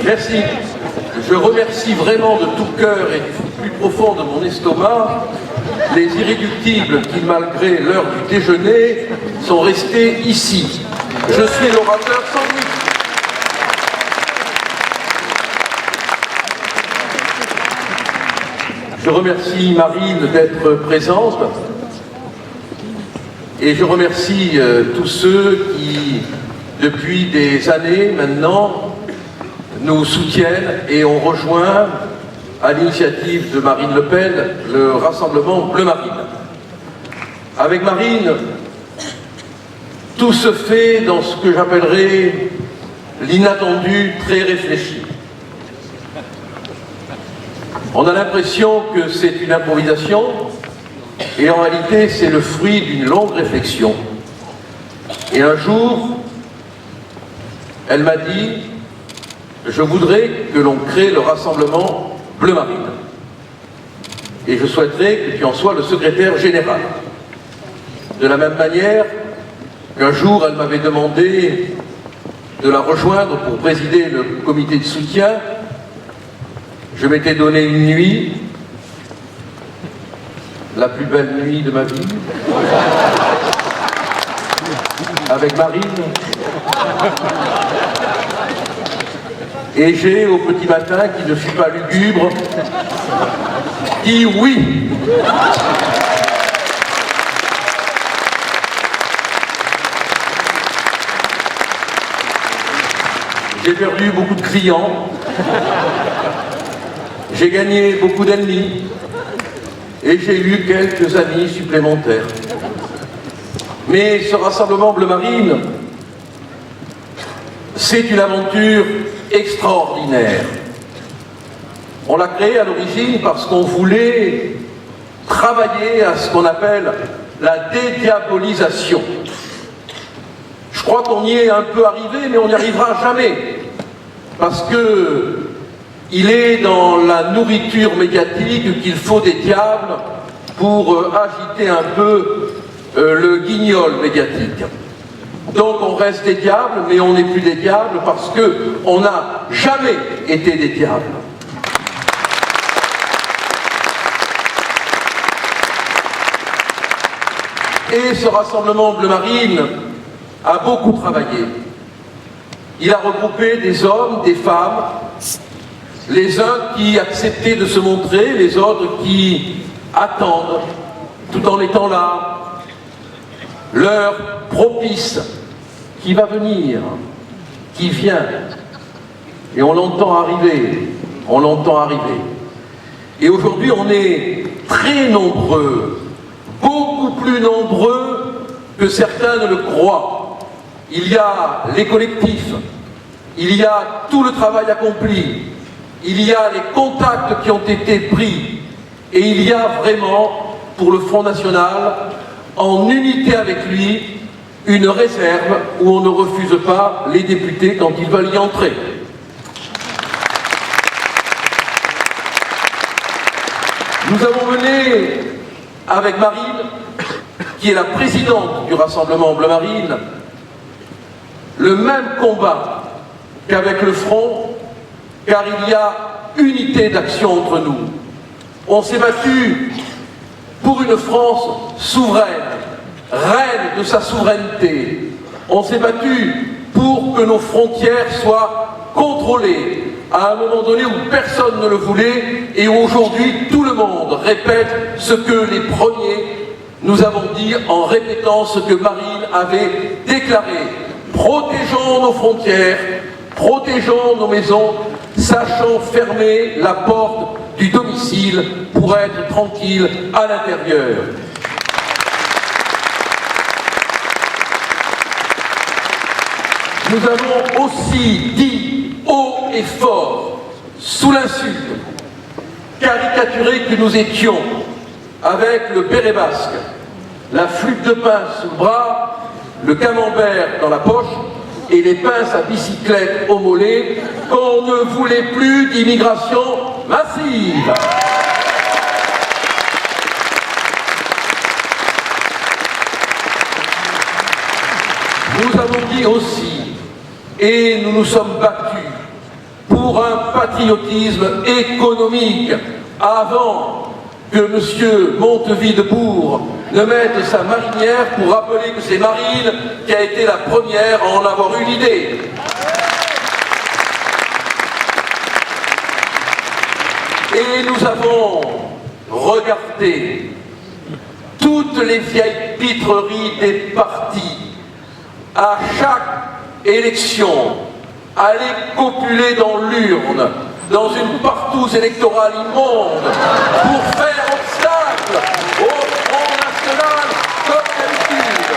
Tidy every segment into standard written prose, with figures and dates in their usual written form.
Merci. Je remercie vraiment de tout cœur et du plus profond de mon estomac les irréductibles qui, malgré l'heure du déjeuner, sont restés ici. Je suis l'orateur sandwich. Je remercie Marine d'être présente et je remercie tous ceux qui, depuis des années maintenant, nous soutiennent et ont rejoint, à l'initiative de Marine Le Pen, le Rassemblement Bleu Marine. Avec Marine, tout se fait dans ce que j'appellerais l'inattendu très réfléchi. On a l'impression que c'est une improvisation, et en réalité c'est le fruit d'une longue réflexion. Et un jour, elle m'a dit: je voudrais que l'on crée le Rassemblement Bleu Marine. Et je souhaiterais que tu en sois le secrétaire général. De la même manière qu'un jour, elle m'avait demandé de la rejoindre pour présider le comité de soutien. Je m'étais donné une nuit, la plus belle nuit de ma vie, avec Marine. Et j'ai, au petit matin, qui ne fut pas lugubre, dit oui. J'ai perdu beaucoup de clients, j'ai gagné beaucoup d'ennemis, et j'ai eu quelques amis supplémentaires. Mais ce Rassemblement Bleu Marine, c'est une aventure extraordinaire. On l'a créé à l'origine parce qu'on voulait travailler à ce qu'on appelle la dédiabolisation. Je crois qu'on y est un peu arrivé, mais on n'y arrivera jamais. Parce que il est dans la nourriture médiatique qu'il faut des diables pour agiter un peu le guignol médiatique. Donc on reste des diables, mais on n'est plus des diables parce qu'on n'a jamais été des diables. Et ce Rassemblement Bleu Marine a beaucoup travaillé. Il a regroupé des hommes, des femmes, les uns qui acceptaient de se montrer, les autres qui attendent, tout en étant là, l'heure propice qui va venir, qui vient, et on l'entend arriver, on l'entend arriver. Et aujourd'hui, on est très nombreux, beaucoup plus nombreux que certains ne le croient. Il y a les collectifs, il y a tout le travail accompli, il y a les contacts qui ont été pris, et il y a vraiment, pour le Front National, en unité avec lui, une réserve où on ne refuse pas les députés quand ils veulent y entrer. Nous avons mené, avec Marine, qui est la présidente du Rassemblement Bleu Marine, le même combat qu'avec le Front, car il y a unité d'action entre nous. On s'est battu pour une France souveraine, reine de sa souveraineté. On s'est battu pour que nos frontières soient contrôlées à un moment donné où personne ne le voulait et où aujourd'hui tout le monde répète ce que les premiers nous avons dit en répétant ce que Marine avait déclaré. Protégeons nos frontières, protégeons nos maisons, sachons fermer la porte du domicile pour être tranquille à l'intérieur. Nous avons aussi dit haut et fort, sous l'insulte, caricaturé que nous étions, avec le béret basque, la flûte de pain sous le bras, le camembert dans la poche et les pinces à bicyclette au mollet, qu'on ne voulait plus d'immigration massive. Nous avons dit aussi, et nous nous sommes battus, pour un patriotisme économique avant que M. Monteville-de-Bourg ne mette sa marinière pour rappeler que c'est Marine qui a été la première à en avoir eu l'idée. Et nous avons regardé toutes les vieilles pitreries des partis à chaque élection, aller copuler dans l'urne, dans une partouze électorale immonde, pour faire obstacle au Front National comme d'habitude.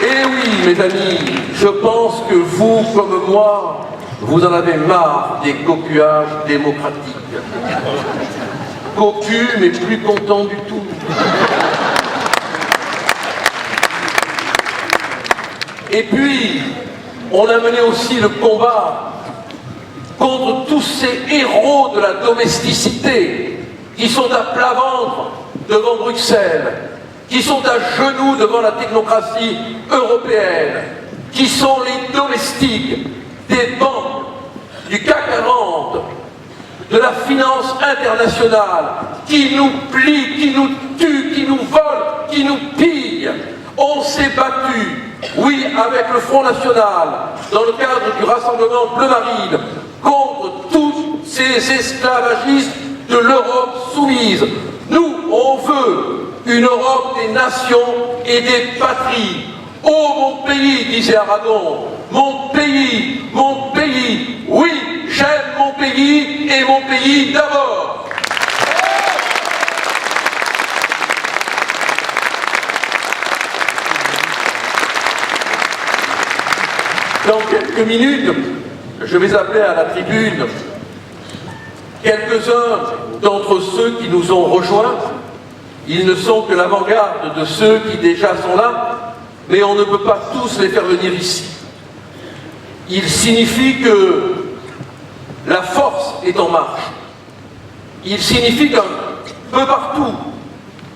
Et oui, mes amis, je pense que vous, comme moi, vous en avez marre des copuages démocratiques. Cocu, mais plus content du tout. Et puis, on a mené aussi le combat contre tous ces héros de la domesticité qui sont à plat ventre devant Bruxelles, qui sont à genoux devant la technocratie européenne, qui sont les domestiques des banques, du CAC 40, de la finance internationale, qui nous plient, qui nous tuent, qui nous volent, qui nous pillent. On s'est battu, oui, avec le Front National, dans le cadre du Rassemblement Bleu Marine, contre tous ces esclavagistes de l'Europe soumise. Nous, on veut une Europe des nations et des patries. Oh mon pays, disait Aragon, mon pays, oui, j'aime mon pays et mon pays d'abord. Dans quelques minutes, je vais appeler à la tribune quelques-uns d'entre ceux qui nous ont rejoints. Ils ne sont que l'avant-garde de ceux qui déjà sont là, mais on ne peut pas tous les faire venir ici. Il signifie que la force est en marche. Il signifie qu'un peu partout,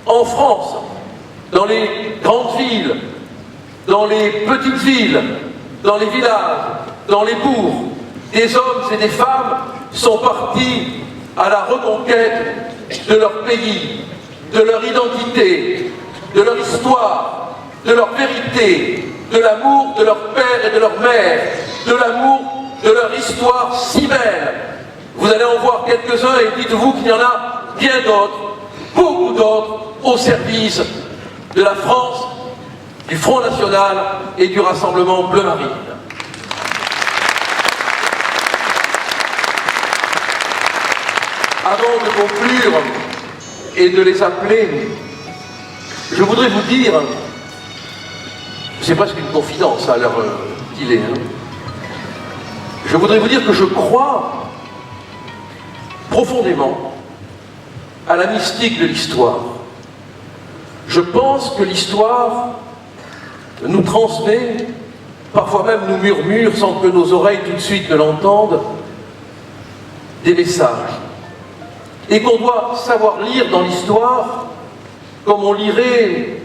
en France, dans les grandes villes, dans les petites villes, dans les villages, dans les bourgs, des hommes et des femmes sont partis à la reconquête de leur pays, de leur identité, de leur histoire, de leur vérité, de l'amour de leur père et de leur mère, de l'amour de leur histoire si belle. Vous allez en voir quelques-uns et dites-vous qu'il y en a bien d'autres, beaucoup d'autres, au service de la France, du Front National et du Rassemblement Bleu Marine. Avant de conclure et de les appeler, je voudrais vous dire, c'est presque une confidence à l'heure qu'il est, hein. Je voudrais vous dire que je crois profondément à la mystique de l'histoire. Je pense que l'histoire nous transmet, parfois même nous murmure sans que nos oreilles tout de suite ne l'entendent, des messages. Et qu'on doit savoir lire dans l'histoire comme on lirait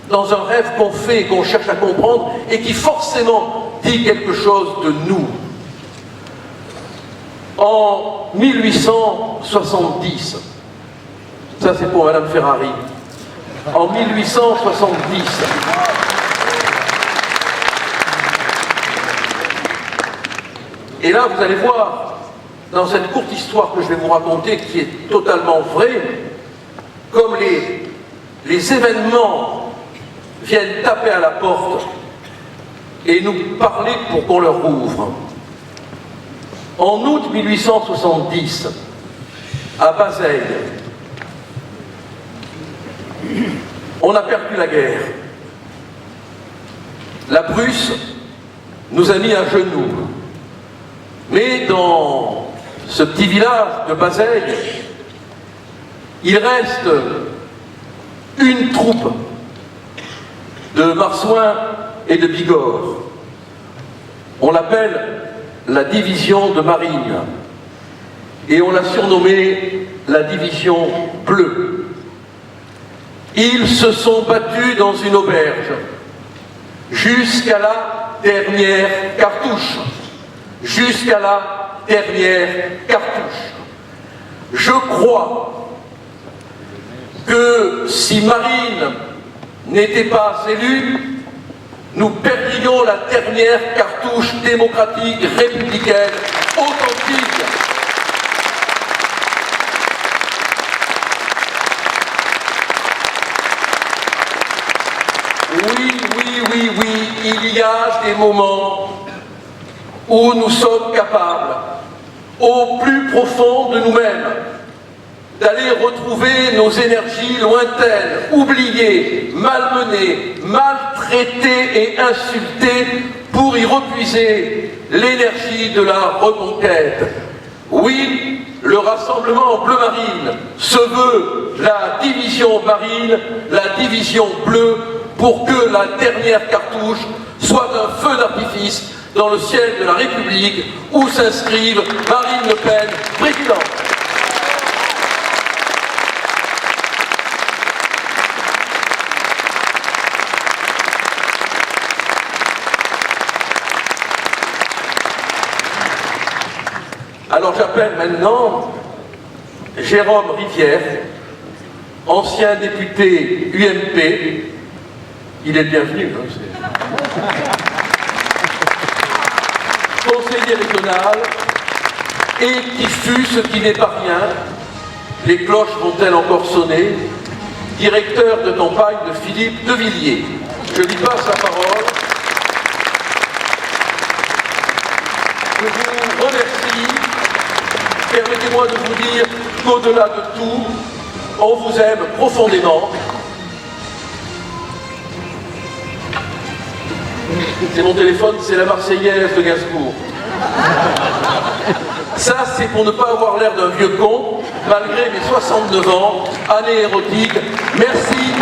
dans un rêve qu'on fait et qu'on cherche à comprendre et qui forcément dit quelque chose de nous. En 1870, ça c'est pour Madame Ferrari, en 1870, et là vous allez voir, dans cette courte histoire que je vais vous raconter, qui est totalement vraie, comme les événements viennent taper à la porte et nous parler pour qu'on leur ouvre. En août 1870, à Bazeilles, on a perdu la guerre. La Prusse nous a mis à genoux. Mais dans ce petit village de Bazeilles, il reste une troupe de marsouins et de Bigorre. On l'appelle la division de marine et on l'a surnommée la division bleue. Ils se sont battus dans une auberge jusqu'à la dernière cartouche. Jusqu'à la dernière cartouche. Je crois que si Marine n'était pas élue, nous perdrions la dernière cartouche démocratique, républicaine, authentique. Oui, il y a des moments où nous sommes capables, au plus profond de nous-mêmes, d'aller retrouver nos énergies lointaines, oubliées, malmenées, maltraitées et insultées pour y repuiser l'énergie de la reconquête. Oui, le rassemblement bleu marine se veut la division marine, la division bleue, pour que la dernière cartouche soit un feu d'artifice dans le ciel de la République où s'inscrive Marine Le Pen, présidente. Alors j'appelle maintenant Jérôme Rivière, ancien député UMP. Il est le bienvenu, conseiller régional, et qui fut, ce qui n'est pas rien, les cloches vont-elles encore sonner, directeur de campagne de Philippe de Villiers. Je lui passe la parole. Je vous remercie. Permettez-moi de vous dire qu'au-delà de tout, on vous aime profondément. C'est mon téléphone, c'est la Marseillaise de Gainsbourg. Ça, c'est pour ne pas avoir l'air d'un vieux con, malgré mes 69 ans, année érotique. Merci.